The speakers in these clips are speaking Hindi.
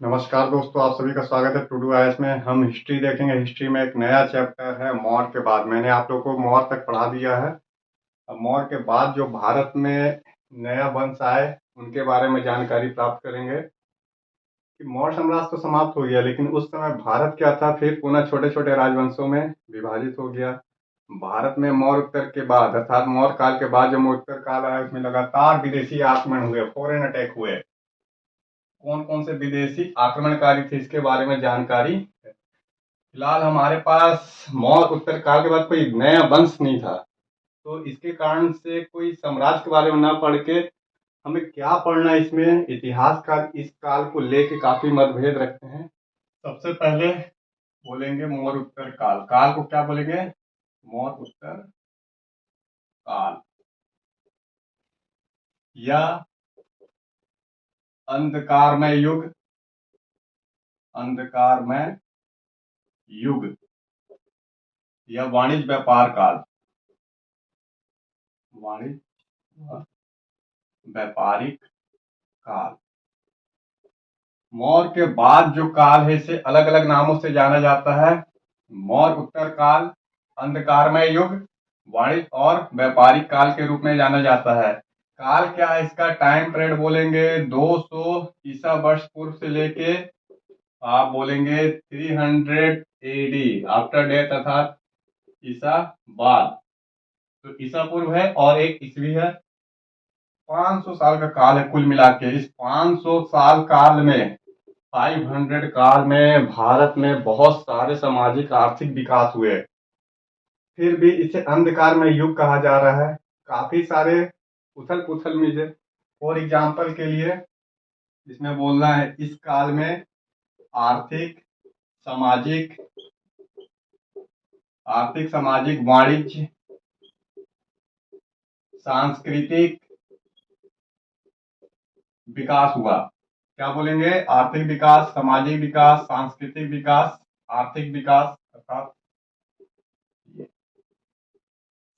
नमस्कार दोस्तों, आप सभी का स्वागत है टू डू आईएएस में। हम हिस्ट्री देखेंगे। हिस्ट्री में एक नया चैप्टर है मौर्य के बाद। मैंने आप लोगों को मौर्य तक पढ़ा दिया है। अब मौर्य के बाद जो भारत में नया वंश आए उनके बारे में जानकारी प्राप्त करेंगे कि मौर्य साम्राज्य तो समाप्त हो गया, लेकिन उस समय भारत क्या था, फिर पुनः छोटे छोटे राजवंशों में विभाजित हो गया। भारत में मौर्य उत्तर के बाद अर्थात मौर्य काल के बाद जो उत्तर काल आया उसमें लगातार विदेशी आक्रमण हुए, फॉरेन अटैक हुए। कौन कौन से विदेशी आक्रमणकारी थे इसके बारे में जानकारी है। फिलहाल हमारे पास मौर्य उत्तर काल के बाद कोई नया वंश नहीं था, तो इसके कारण से कोई साम्राज्य के बारे में ना पढ़ के हमें क्या पढ़ना है, इसमें इतिहास का इस काल को लेके काफी मतभेद रखते हैं। सबसे पहले बोलेंगे मौर्य उत्तर काल। काल को क्या बोलेंगे? मौर्य उत्तर काल या अंधकारमय युग, अंधकारमय युग या वाणिज्य व्यापार काल, वाणिज्य व्यापारिक काल। मौर्य के बाद जो काल है इसे अलग अलग नामों से जाना जाता है। मौर्य उत्तर काल, अंधकारमय युग, वाणिज्य और व्यापारिक काल के रूप में जाना जाता है। काल क्या है इसका? टाइम पीरियड बोलेंगे 200 ईसा वर्ष पूर्व से लेके आप बोलेंगे 300 एडी आफ्टर डेथ, अर्थात ईसा बाद। तो ईसा पूर्व है और एक ईस्वी है। 500 साल का काल है कुल मिला के। इस 500 साल काल में 500 काल में भारत में बहुत सारे सामाजिक आर्थिक विकास हुए। फिर भी इसे अंधकार में युग कहा जा रहा है। काफी सारे उथल पुथल में, फॉर एग्जाम्पल के लिए इसमें बोलना है, इस काल में आर्थिक सामाजिक वाणिज्य सांस्कृतिक विकास हुआ। क्या बोलेंगे? आर्थिक विकास, सामाजिक विकास, सांस्कृतिक विकास, आर्थिक विकास। अर्थात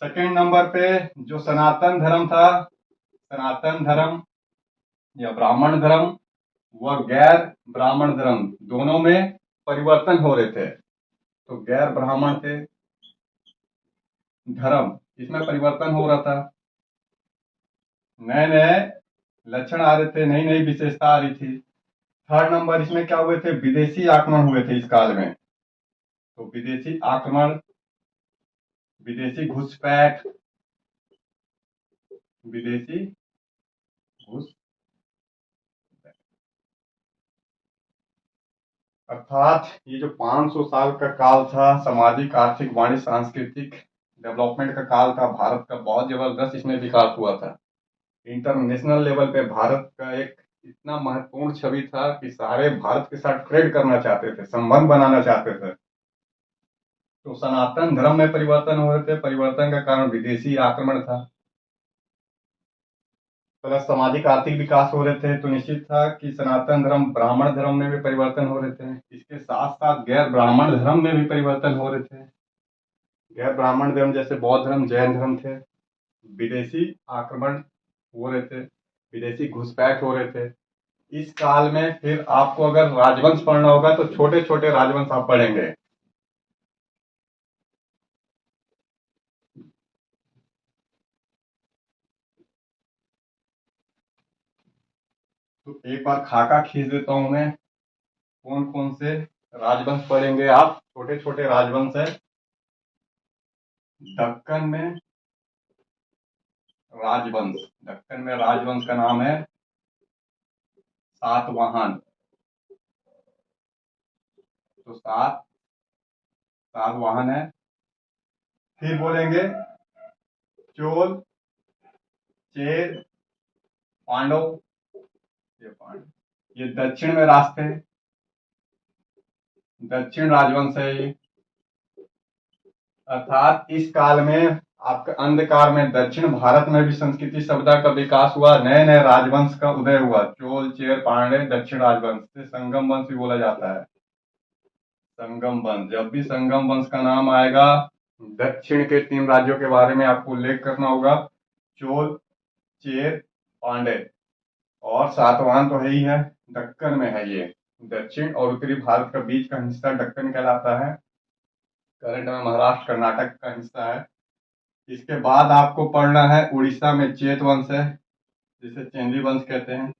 सेकेंड नंबर पे जो सनातन धर्म था, सनातन धर्म या ब्राह्मण धर्म व गैर ब्राह्मण धर्म, दोनों में परिवर्तन हो रहे थे। तो गैर ब्राह्मण थे धर्म, इसमें परिवर्तन हो रहा था। नए नए लक्षण आ रहे थे, नई नई विशेषता आ रही थी। थर्ड नंबर इसमें क्या हुए थे? विदेशी आक्रमण हुए थे इस काल में। तो विदेशी आक्रमण, विदेशी घुसपैठ, विदेशी घुस अर्थात ये जो 500 साल का काल था, सामाजिक आर्थिक वाणिज्य सांस्कृतिक डेवलपमेंट का काल था। भारत का बहुत जबरदस्त इसमें विकास हुआ था। इंटरनेशनल लेवल पे भारत का एक इतना महत्वपूर्ण छवि था कि सारे भारत के साथ ट्रेड करना चाहते थे, संबंध बनाना चाहते थे। तो सनातन धर्म में परिवर्तन हो रहे थे। परिवर्तन का कारण विदेशी आक्रमण था, प्लस सामाजिक आर्थिक विकास हो रहे थे। तो निश्चित था कि सनातन धर्म, ब्राह्मण धर्म में भी परिवर्तन हो रहे थे। इसके साथ साथ गैर ब्राह्मण धर्म में भी परिवर्तन हो रहे थे। गैर ब्राह्मण धर्म जैसे बौद्ध धर्म, जैन धर्म थे। विदेशी आक्रमण हो रहे थे, विदेशी घुसपैठ हो रहे थे। इस काल में फिर आपको अगर राजवंश पढ़ना होगा तो छोटे छोटे राजवंश आप पढ़ेंगे। तो एक बार खाका खींच देता हूं मैं, कौन कौन से राजवंश पढ़ेंगे आप। छोटे छोटे राजवंश है। दक्कन में राजवंश, दक्कन में राजवंश का नाम है सातवाहन। तो सातवाहन है। फिर बोलेंगे चोल, चेर, पांडव। ये दक्षिण में राष्ट्र है, दक्षिण राजवंश है ये। अर्थात इस काल में आपका अंधकार में दक्षिण भारत में भी संस्कृति सभ्यता का विकास हुआ, नए नए राजवंश का उदय हुआ। चोल, चेर, पांडे, दक्षिण राजवंश से संगम वंश भी बोला जाता है। संगम वंश, जब भी संगम वंश का नाम आएगा, दक्षिण के 3 राज्यों के बारे में आपको उल्लेख करना होगा। चोल, चेर, पांडे और सातवाहन तो है ही है, दक्कन में है ये। दक्षिण और उत्तरी भारत का बीच का हिस्सा दक्कन कहलाता है। करंट में महाराष्ट्र कर्नाटक का हिस्सा है। इसके बाद आपको पढ़ना है उड़ीसा में चेत वंश है, जिसे चेंदी वंश कहते हैं।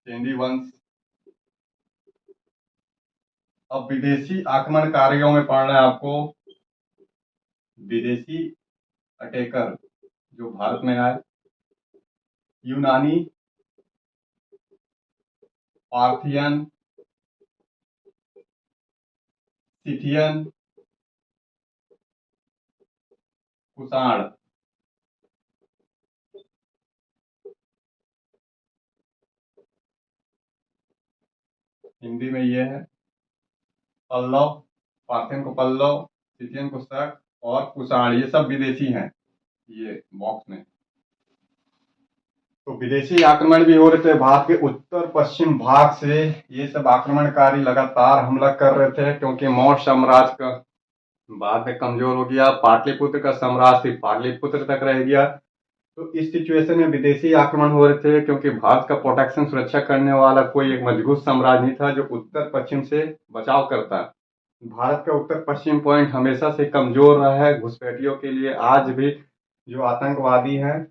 चेंदी वंश। अब विदेशी आक्रमणकारियों में पढ़ना है आपको विदेशी अटैकर जो भारत में आए। यूनानी, पार्थियन, सिथियन, कुषाण। हिंदी में ये है पल्लव, पार्थियन को पल्लव, सिथियन को शक और कुषाण, ये सब विदेशी हैं ये बॉक्स में। तो विदेशी आक्रमण भी हो रहे थे भारत के उत्तर पश्चिम भाग से। ये सब आक्रमणकारी लगातार हमला कर रहे थे, क्योंकि मौर्य साम्राज्य का बाद में कमजोर हो गया। पाटलिपुत्र का साम्राज्य सिर्फ पाटलिपुत्र तक रह गया। तो इस सिचुएशन में विदेशी आक्रमण हो रहे थे, क्योंकि भारत का प्रोटेक्शन सुरक्षा करने वाला कोई एक मजबूत साम्राज्य नहीं था जो उत्तर पश्चिम से बचाव करता। भारत का उत्तर पश्चिम पॉइंट हमेशा से कमजोर रहा है घुसपैठियों के लिए। आज भी जो आतंकवादी हैं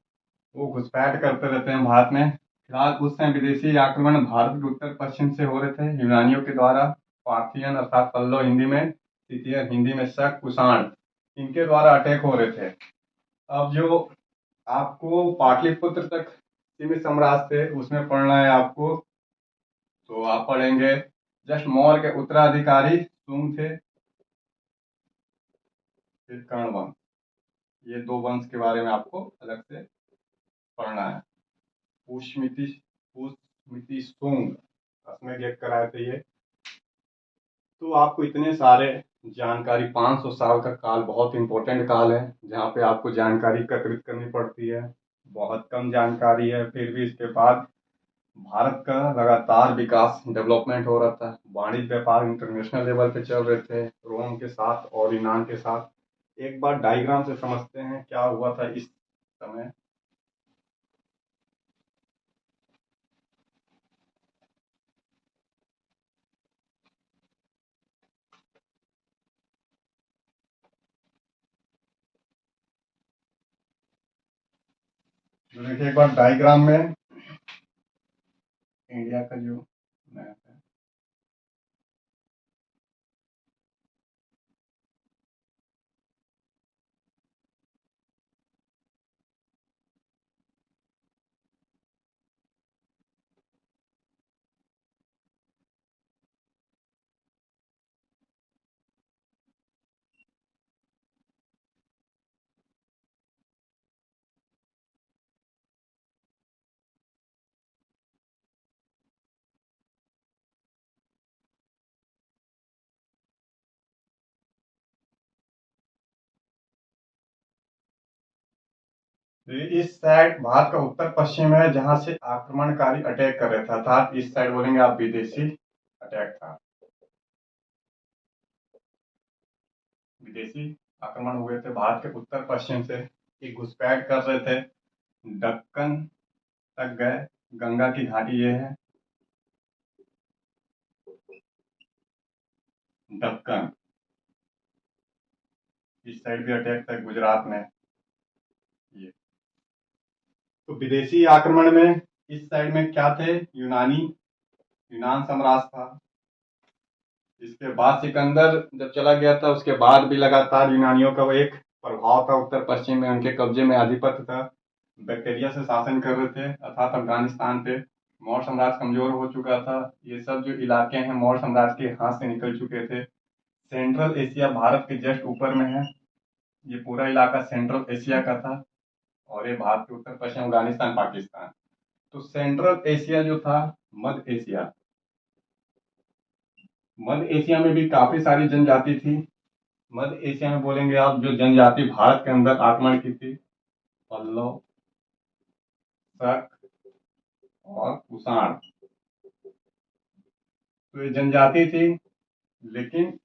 वो घुसपैठ करते रहते हैं भारत में। फिलहाल उस समय विदेशी आक्रमण भारत के उत्तर पश्चिम से हो रहे थे यूनानियों के द्वारा। पार्थियन अर्थात पल्लव हिंदी में, सिथियन हिंदी में शक, कुषाण, इनके द्वारा अटैक हो रहे थे। अब जो आपको पाटलिपुत्र तक सीमित साम्राज्य थे उसमें पढ़ना है आपको, तो आप पढ़ेंगे जस्ट मौर्य के उत्तराधिकारी शुंग थे, फिर कर्ण वंश। ये दो वंश के बारे में आपको अलग से पढ़ना है। पुष्यमिति शुंग इसमें गेट कराए थे ये। तो आपको इतने सारे जानकारी, 500 साल का काल बहुत इंपॉर्टेंट काल है जहाँ पे आपको जानकारी एकत्रित करनी पड़ती है। बहुत कम जानकारी है, फिर भी इसके बाद भारत का लगातार विकास, डेवलपमेंट हो रहा था। वाणिज्य व्यापार इंटरनेशनल लेवल पे चल रहे थे रोम के साथ और यूनान के साथ। एक बार डायग्राम से समझते हैं क्या हुआ था इस समय। तो देखिए एक बार डायग्राम में इंडिया का जो मैप है, तो इस साइड भारत का उत्तर पश्चिम है जहां से आक्रमणकारी अटैक कर रहे थे, अर्थात इस साइड बोलेंगे आप विदेशी अटैक था। विदेशी आक्रमण हुए थे भारत के उत्तर पश्चिम से, ये घुसपैठ कर रहे थे, दक्कन तक गए। गंगा की घाटी ये है दक्कन। इस साइड भी अटैक था गुजरात में ये। तो विदेशी आक्रमण में इस साइड में क्या थे, यूनान साम्राज्य था। इसके बाद सिकंदर जब चला गया था उसके बाद भी लगातार यूनानियों का वो एक प्रभाव था उत्तर पश्चिम में, उनके कब्जे में आधिपत्य था। बैक्टीरिया से शासन कर रहे थे, अर्थात अफगानिस्तान पे मौर्य साम्राज्य कमजोर हो चुका था। ये सब जो इलाके हैं मौर्य साम्राज्य के हाथ से निकल चुके थे। सेंट्रल एशिया भारत के जस्ट ऊपर में है, ये पूरा इलाका सेंट्रल एशिया का था। और ये भारत के उत्तर पश्चिम, अफगानिस्तान, पाकिस्तान। तो सेंट्रल एशिया जो था, मध्य एशिया, मध्य एशिया में भी काफी सारी जनजाति थी। मध्य एशिया में बोलेंगे आप जो जनजाति भारत के अंदर आक्रमण की थी, पल्लव, शक और कुषाण। तो ये जनजाति थी, लेकिन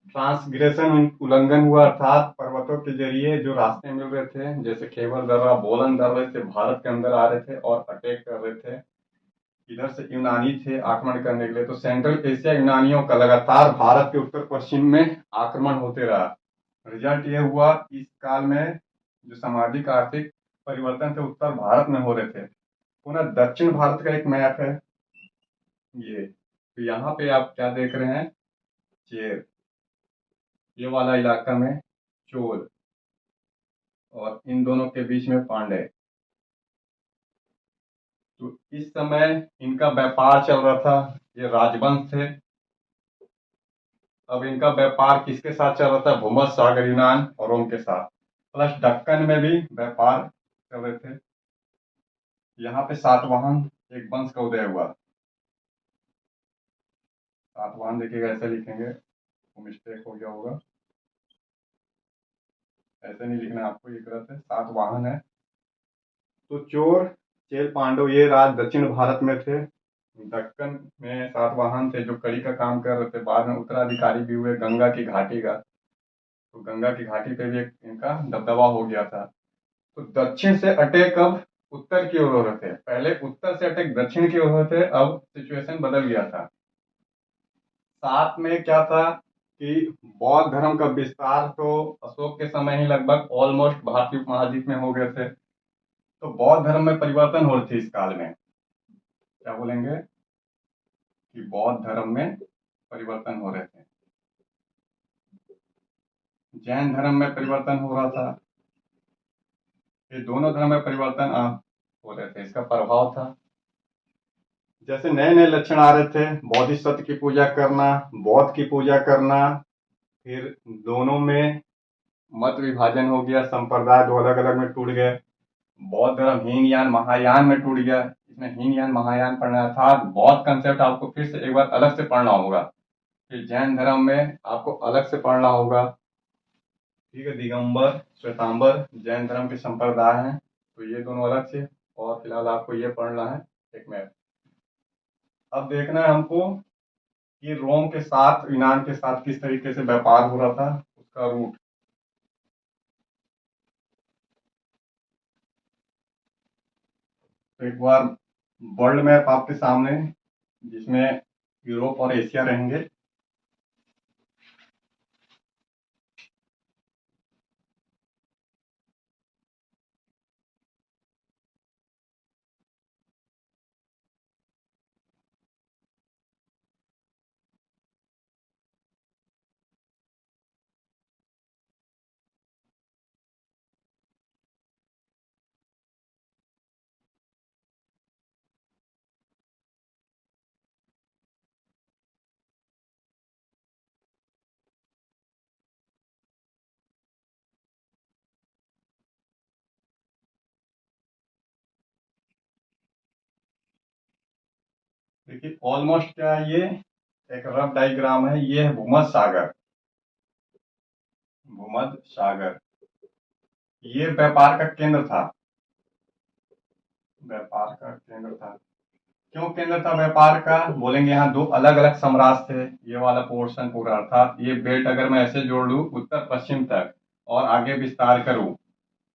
ट्रांसग्रेशन उल्लंघन हुआ, अर्थात पर्वतों के जरिए जो रास्ते मिल रहे थे जैसे खेबर दर्रा, बोलन दर्रे से भारत के अंदर आ रहे थे और अटैक कर रहे थे। इधर से यूनानी थे आक्रमण करने के लिए, तो सेंट्रल एशिया यूनानियों का लगातार भारत के उत्तर पश्चिम में आक्रमण होते रहा। रिजल्ट ये हुआ इस काल में जो सामाजिक आर्थिक परिवर्तन थे उत्तर भारत में हो रहे थे। पुनः दक्षिण भारत का एक मैप है ये, तो यहाँ पे आप क्या देख रहे हैं, चेर, ये वाला इलाका में चोल, और इन दोनों के बीच में पांडे। तो इस समय इनका व्यापार चल रहा था, ये राजवंश थे। अब इनका व्यापार किसके साथ चल रहा था, भूमध्य सागर यूनान और रोम के साथ, प्लस दक्कन में भी व्यापार कर रहे थे। यहाँ पे सातवाहन एक वंश का उदय हुआ। सातवाहन देखिएगा, ऐसे लिखेंगे तो मिस्टेक हो गया होगा, ऐसे नहीं लिखना आपको, ये गलत है, सातवाहन है। तो चोर, चेल, पांडव ये राज दक्षिण भारत में थे। दक्कन में सातवाहन थे जो कड़ी का काम कर रहे थे, बाद में उत्तराधिकारी भी हुए गंगा की घाटी का, तो गंगा की घाटी पे भी एक इनका दबदबा हो गया था। तो दक्षिण से अटैक अब उत्तर की ओर हो रहे थे, पहले उत्तर से अटैक दक्षिण की ओर हो रहे थे, अब सिचुएशन बदल गया था। साथ में क्या था कि बौद्ध धर्म का विस्तार तो अशोक के समय ही लगभग ऑलमोस्ट भारतीय उपमहाद्वीप में हो गए थे, तो बौद्ध धर्म में परिवर्तन हो रही थी इस काल में। क्या बोलेंगे कि बौद्ध धर्म में परिवर्तन हो रहे थे, जैन धर्म में परिवर्तन हो रहा था, ये दोनों धर्म में परिवर्तन हो रहे थे, इसका प्रभाव था। जैसे नए नए लक्षण आ रहे थे, बोधिसत्व की पूजा करना, बौद्ध की पूजा करना, फिर दोनों में मत विभाजन हो गया, संप्रदाय दो अलग अलग में टूट गए। बौद्ध धर्म हीन यान महायान में टूट गया, इसमें हीन यान महायान पढ़ना अर्थात बौद्ध कंसेप्ट आपको फिर से एक बार अलग से पढ़ना होगा, फिर जैन धर्म में आपको अलग से पढ़ना होगा। ठीक है, दिगंबर श्वेतांबर जैन धर्म के संप्रदाय हैं, तो ये दोनों अलग से, और फिलहाल आपको ये पढ़ना है एक मैप। अब देखना है हमको कि रोम के साथ यूनान के साथ किस तरीके से व्यापार हो रहा था, उसका रूट। तो एक बार वर्ल्ड मैप आपके सामने, जिसमें यूरोप और एशिया रहेंगे। देखिए ऑलमोस्ट क्या है, ये एक रफ डायग्राम है, ये है भूमध्य सागर। भूमध्य सागर ये व्यापार का केंद्र था, व्यापार का केंद्र था। क्यों केंद्र था व्यापार का, बोलेंगे यहाँ दो अलग अलग साम्राज्य थे, ये वाला पोर्शन पूरा, अर्थात ये बेल्ट अगर मैं ऐसे जोड़ लूं उत्तर पश्चिम तक और आगे विस्तार करूं,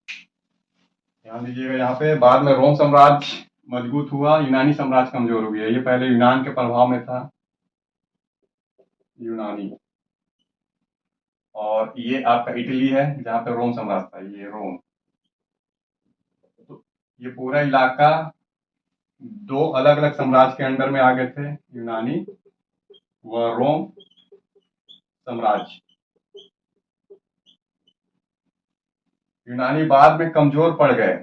ध्यान दीजिएगा यहाँ पे, बाद में रोम साम्राज्य मजबूत हुआ, यूनानी साम्राज्य कमजोर हो गया। ये पहले यूनान के प्रभाव में था, यूनानी, और ये आपका इटली है जहाँ पे रोम साम्राज्य था, ये रोम। तो ये पूरा इलाका दो अलग अलग साम्राज्य के अंडर में आ गए थे, यूनानी व रोम साम्राज्य। यूनानी बाद में कमजोर पड़ गए,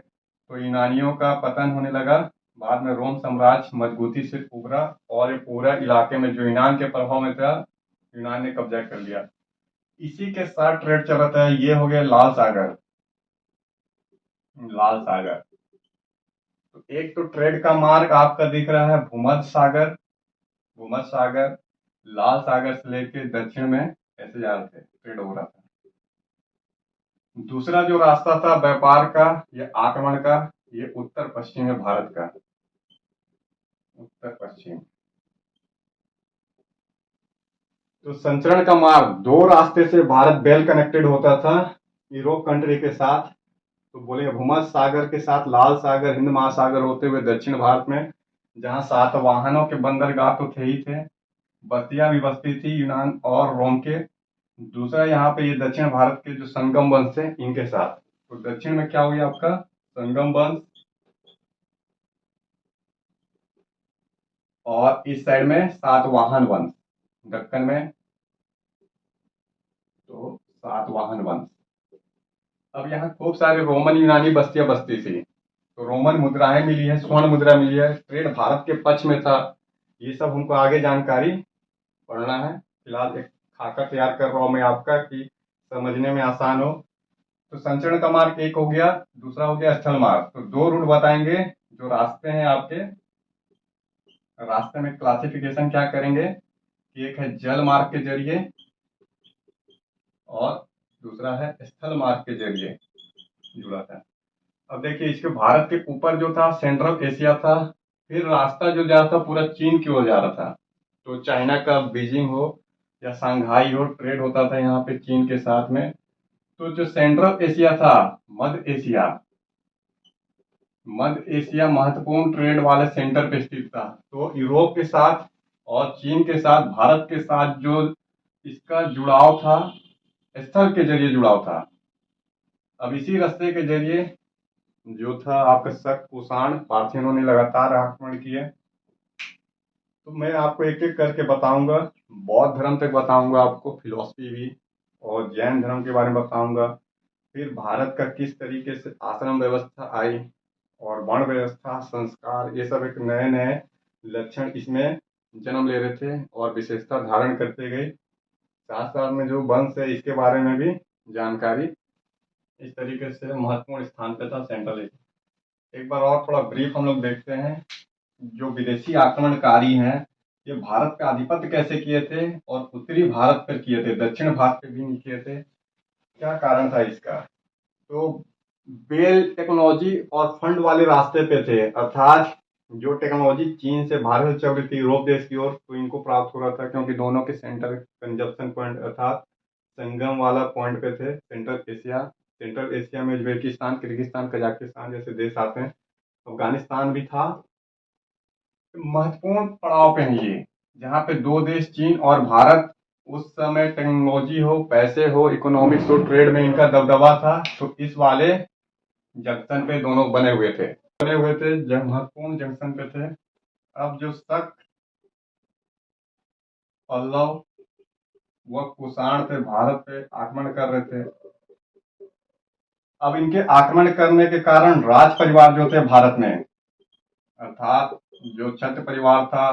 तो यूनानियों का पतन होने लगा, बाद में रोम साम्राज्य मजबूती से उभरा, और ये पूरा इलाके में जो यूनान के प्रभाव में था, यूनान ने कब्जा कर लिया। इसी के साथ ट्रेड चल रहा था, ये हो गया लाल सागर। लाल सागर, तो एक तो ट्रेड का मार्ग आपका दिख रहा है भूमध्य सागर, भूमध्य सागर लाल सागर से लेके दक्षिण में ऐसे जा रहे थे, ट्रेड हो रहा था। दूसरा जो रास्ता था व्यापार का या आक्रमण का, ये उत्तर पश्चिम है भारत का, उत्तर पश्चिम। तो संचरण का मार्ग दो रास्ते से भारत वेल कनेक्टेड होता था यूरोप कंट्री के साथ, तो बोलेंगे भूमध्य सागर के साथ लाल सागर हिंद महासागर होते हुए दक्षिण भारत में जहाँ सातवाहनों के बंदरगाह तो थे ही थे, बस्तियां भी बसती थी यूनान और रोम के। दूसरा यहाँ पे ये दक्षिण भारत के जो संगम वंश है इनके साथ। तो दक्षिण में क्या हो गया आपका संगम वंश, और इस साइड में सातवाहन वंश, दक्कन में तो सातवाहन वंश। अब यहाँ खूब सारे रोमन यूनानी बस्तियां बसती थी, तो रोमन मुद्राएं मिली है, स्वर्ण मुद्रा मिली है, ट्रेड भारत के पक्ष में था। ये सब हमको आगे जानकारी पढ़ना है। फिलहाल एक खाका तैयार कर रहा हूँ मैं आपका कि समझने में आसान हो। तो संचरण का मार्ग एक हो गया, दूसरा हो गया स्थल मार्ग। तो दो रूट बताएंगे जो रास्ते हैं आपके। रास्ते में क्लासिफिकेशन क्या करेंगे कि एक है जल मार्ग के जरिए और दूसरा है स्थल मार्ग के जरिए जुड़ा था। अब देखिए इसके भारत के ऊपर जो था सेंट्रल एशिया था, फिर रास्ता जो जा रहा था पूरा चीन की ओर जा रहा था। तो चाइना का बीजिंग हो या शंघाई हो, ट्रेड होता था यहाँ पे चीन के साथ में। तो जो सेंट्रल एशिया था, मध्य एशिया, मध्य एशिया महत्वपूर्ण ट्रेड वाले सेंटर पे स्थित था। तो यूरोप के साथ और चीन के साथ, भारत के साथ जो इसका जुड़ाव था स्थल के जरिए जुड़ाव था। अब इसी रास्ते के जरिए जो था आपका शक कुषाण पार्थियनों ने लगातार आक्रमण किए। तो मैं आपको एक एक करके बताऊंगा, बौद्ध धर्म तक बताऊंगा आपको, फिलोसफी भी, और जैन धर्म के बारे में बताऊंगा। फिर भारत का किस तरीके से आश्रम व्यवस्था आई और वर्ण व्यवस्था, संस्कार, ये सब एक नए नए लक्षण इसमें जन्म ले रहे थे और विशेषता धारण करते गए। साथ साथ में जो वंश है इसके बारे में भी जानकारी इस तरीके से महत्वपूर्ण स्थान पे था सेंट्रल एशिया। एक बार और थोड़ा ब्रीफ हम लोग देखते हैं। जो विदेशी आक्रमणकारी हैं ये भारत पे आधिपत्य कैसे किए थे और उत्तरी भारत पर किए थे, दक्षिण भारत पे भी नहीं किए थे। क्या कारण था इसका? तो बेल टेक्नोलॉजी और फंड वाले रास्ते पे थे, अर्थात जो टेक्नोलॉजी चीन से भारत से चल रही थी यूरोप देश की ओर, तो इनको प्राप्त हो रहा था क्योंकि दोनों के सेंटर कंजप्शन पॉइंट अर्थात संगम वाला पॉइंट पे थे सेंट्रल एशिया। सेंट्रल एशिया में उज्बेकिस्तान, किर्गिस्तान, कजाकिस्तान जैसे देश आते हैं, अफगानिस्तान भी था। महत्वपूर्ण पड़ाव पे है ये, जहाँ पे दो देश चीन और भारत उस समय टेक्नोलॉजी हो, पैसे हो, इकोनॉमिक्स हो, ट्रेड में इनका दबदबा था। तो इस वाले जंक्शन पे दोनों बने हुए थे जब महत्वपूर्ण जंक्शन पे थे। अब जो शक, पल्लव व कुषाण थे भारत पे आक्रमण कर रहे थे। अब इनके आक्रमण करने के कारण राज परिवार जो थे भारत में, अर्थात जो क्षत्रिय परिवार था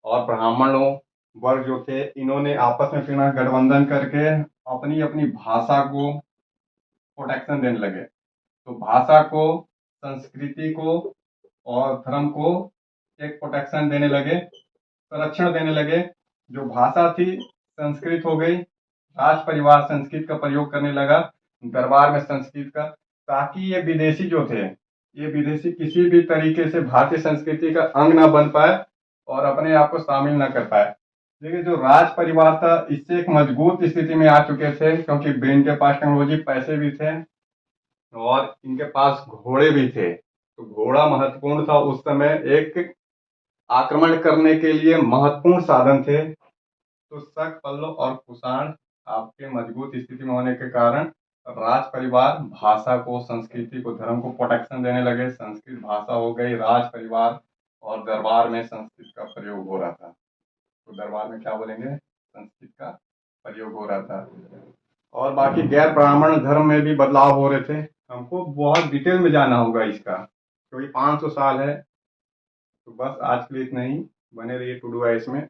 और ब्राह्मणों वर्ग जो थे, इन्होंने आपस में फिर गठबंधन करके अपनी अपनी भाषा को प्रोटेक्शन देने लगे। तो भाषा को, संस्कृति को और धर्म को एक प्रोटेक्शन देने लगे, संरक्षण देने लगे। जो भाषा थी संस्कृत हो गई, राज परिवार संस्कृत का प्रयोग करने लगा दरबार में संस्कृत का, ताकि ये विदेशी जो थे, ये विदेशी किसी भी तरीके से भारतीय संस्कृति का अंग ना बन पाए और अपने आप को शामिल ना कर पाए। देखिए जो राज परिवार था इससे एक मजबूत स्थिति में आ चुके थे क्योंकि इनके पास टेक्नोलॉजी, पैसे भी थे और इनके पास घोड़े भी थे। तो घोड़ा महत्वपूर्ण था उस समय, एक आक्रमण करने के लिए महत्वपूर्ण साधन थे। तो शक, पल्लव और कुषाण आपके मजबूत स्थिति में होने के कारण राज परिवार भाषा को, संस्कृति को, धर्म को प्रोटेक्शन देने लगे। संस्कृत भाषा हो गई, राज परिवार और दरबार में संस्कृत का प्रयोग हो रहा था। तो दरबार में क्या बोलेंगे, संस्कृत का प्रयोग हो रहा था। और बाकी गैर ब्राह्मण धर्म में भी बदलाव हो रहे थे। हमको बहुत डिटेल में जाना होगा इसका क्योंकि 500 साल है। तो बस आज के लिए इतना ही, बने रहिए टू डू आइस में।